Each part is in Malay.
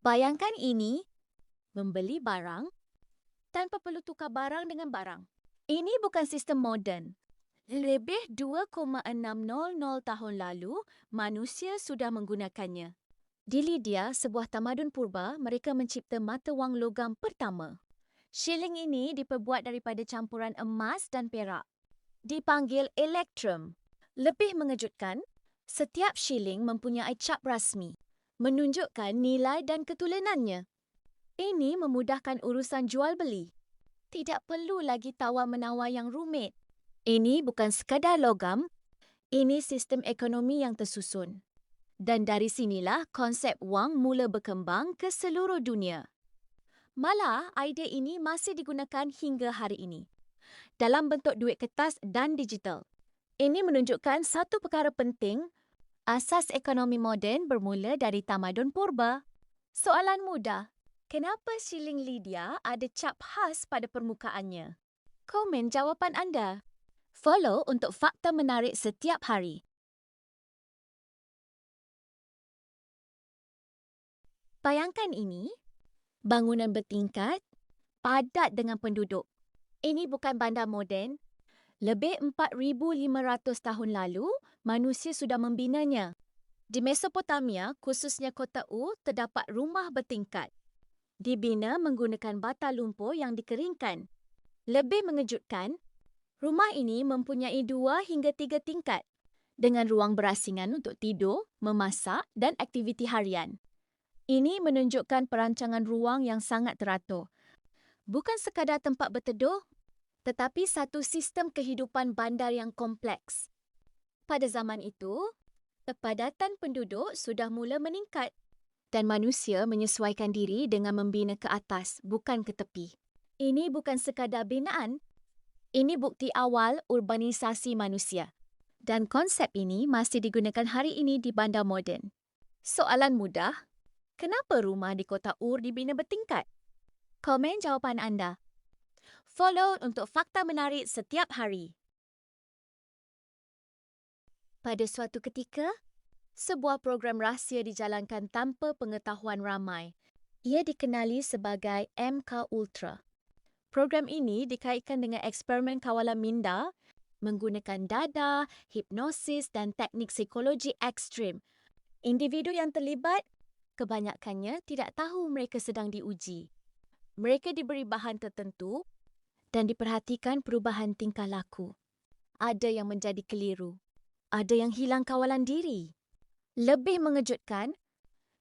Bayangkan ini, membeli barang tanpa perlu tukar barang dengan barang. Ini bukan sistem moden. Lebih 2,600 tahun lalu, manusia sudah menggunakannya. Di Lydia, sebuah tamadun purba, mereka mencipta mata wang logam pertama. Shilling ini diperbuat daripada campuran emas dan perak. Dipanggil elektrum. Lebih mengejutkan, setiap shilling mempunyai cap rasmi, menunjukkan nilai dan ketulanannya. Ini memudahkan urusan jual beli. Tidak perlu lagi tawar-menawar yang rumit. Ini bukan sekadar logam, ini sistem ekonomi yang tersusun. Dan dari sinilah konsep wang mula berkembang ke seluruh dunia. Malah, idea ini masih digunakan hingga hari ini, dalam bentuk duit kertas dan digital. Ini menunjukkan satu perkara penting, asas ekonomi moden bermula dari tamadun purba. Soalan mudah, kenapa shilling Lydia ada cap khas pada permukaannya? Komen jawapan anda. Follow untuk fakta menarik setiap hari. Bayangkan ini, bangunan bertingkat, padat dengan penduduk. Ini bukan bandar moden. Lebih 4,500 tahun lalu, manusia sudah membinanya. Di Mesopotamia, khususnya kota Ur, terdapat rumah bertingkat. Dibina menggunakan bata lumpur yang dikeringkan. Lebih mengejutkan, rumah ini mempunyai 2 hingga 3 tingkat dengan ruang berasingan untuk tidur, memasak dan aktiviti harian. Ini menunjukkan perancangan ruang yang sangat teratur. Bukan sekadar tempat berteduh, tetapi satu sistem kehidupan bandar yang kompleks. Pada zaman itu, kepadatan penduduk sudah mula meningkat dan manusia menyesuaikan diri dengan membina ke atas, bukan ke tepi. Ini bukan sekadar binaan, ini bukti awal urbanisasi manusia. Dan konsep ini masih digunakan hari ini di bandar moden. Soalan mudah, kenapa rumah di kota Ur dibina bertingkat? Komen jawapan anda. Follow untuk fakta menarik setiap hari. Pada suatu ketika, sebuah program rahsia dijalankan tanpa pengetahuan ramai. Ia dikenali sebagai MK Ultra. Program ini dikaitkan dengan eksperimen kawalan minda menggunakan dada, hipnosis dan teknik psikologi ekstrim. Individu yang terlibat, kebanyakannya tidak tahu mereka sedang diuji. Mereka diberi bahan tertentu dan diperhatikan perubahan tingkah laku. Ada yang menjadi keliru. Ada yang hilang kawalan diri. Lebih mengejutkan,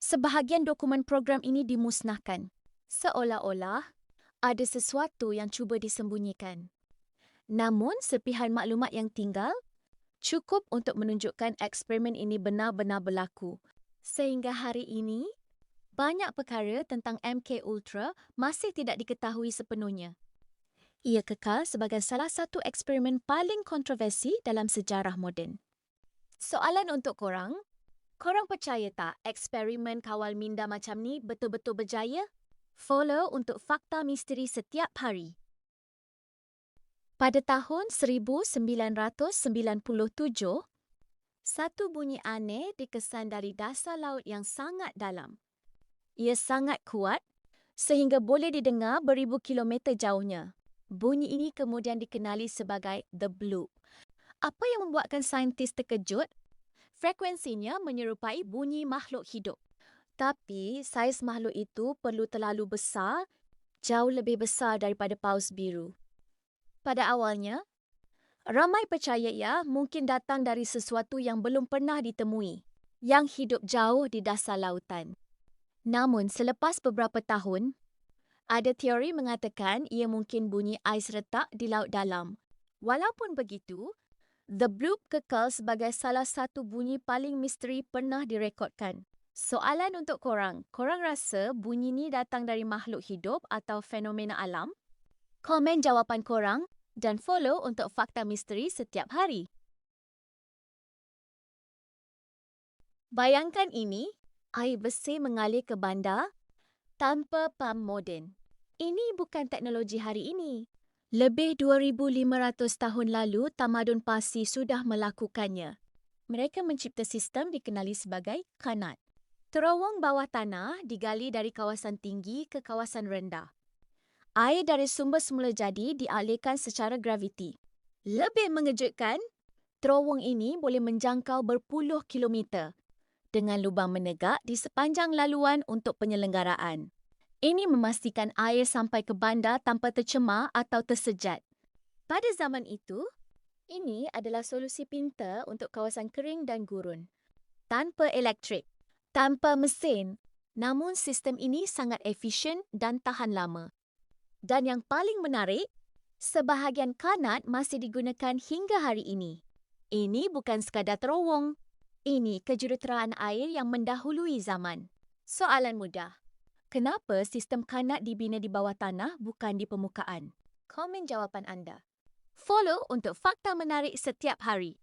sebahagian dokumen program ini dimusnahkan. Seolah-olah ada sesuatu yang cuba disembunyikan. Namun, serpihan maklumat yang tinggal cukup untuk menunjukkan eksperimen ini benar-benar berlaku. Sehingga hari ini, banyak perkara tentang MK Ultra masih tidak diketahui sepenuhnya. Ia kekal sebagai salah satu eksperimen paling kontroversi dalam sejarah moden. Soalan untuk korang percaya tak eksperimen kawal minda macam ni betul-betul berjaya? Follow untuk fakta misteri setiap hari. Pada tahun 1997, satu bunyi aneh dikesan dari dasar laut yang sangat dalam. Ia sangat kuat sehingga boleh didengar beribu kilometer jauhnya. Bunyi ini kemudian dikenali sebagai The Bloop. Apa yang membuatkan saintis terkejut? Frekuensinya menyerupai bunyi makhluk hidup. Tapi saiz makhluk itu perlu terlalu besar, jauh lebih besar daripada paus biru. Pada awalnya, ramai percaya ia mungkin datang dari sesuatu yang belum pernah ditemui, yang hidup jauh di dasar lautan. Namun selepas beberapa tahun, ada teori mengatakan ia mungkin bunyi ais retak di laut dalam. Walaupun begitu, The Bloop kekal sebagai salah satu bunyi paling misteri pernah direkodkan. Soalan untuk korang rasa bunyi ni datang dari makhluk hidup atau fenomena alam? Komen jawapan korang dan follow untuk fakta misteri setiap hari. Bayangkan ini, air bersih mengalir ke bandar tanpa pam moden. Ini bukan teknologi hari ini. Lebih 2,500 tahun lalu, tamadun Parsi sudah melakukannya. Mereka mencipta sistem dikenali sebagai kanat. Terowong bawah tanah digali dari kawasan tinggi ke kawasan rendah. Air dari sumber semula jadi dialirkan secara graviti. Lebih mengejutkan, terowong ini boleh menjangkau berpuluh kilometer dengan lubang menegak di sepanjang laluan untuk penyelenggaraan. Ini memastikan air sampai ke bandar tanpa tercemar atau tersejat. Pada zaman itu, ini adalah solusi pintar untuk kawasan kering dan gurun. Tanpa elektrik, tanpa mesin, namun sistem ini sangat efisien dan tahan lama. Dan yang paling menarik, sebahagian kanat masih digunakan hingga hari ini. Ini bukan sekadar terowong. Ini kejuruteraan air yang mendahului zaman. Soalan mudah. Kenapa sistem kanat dibina di bawah tanah bukan di permukaan? Komen jawapan anda. Follow untuk fakta menarik setiap hari.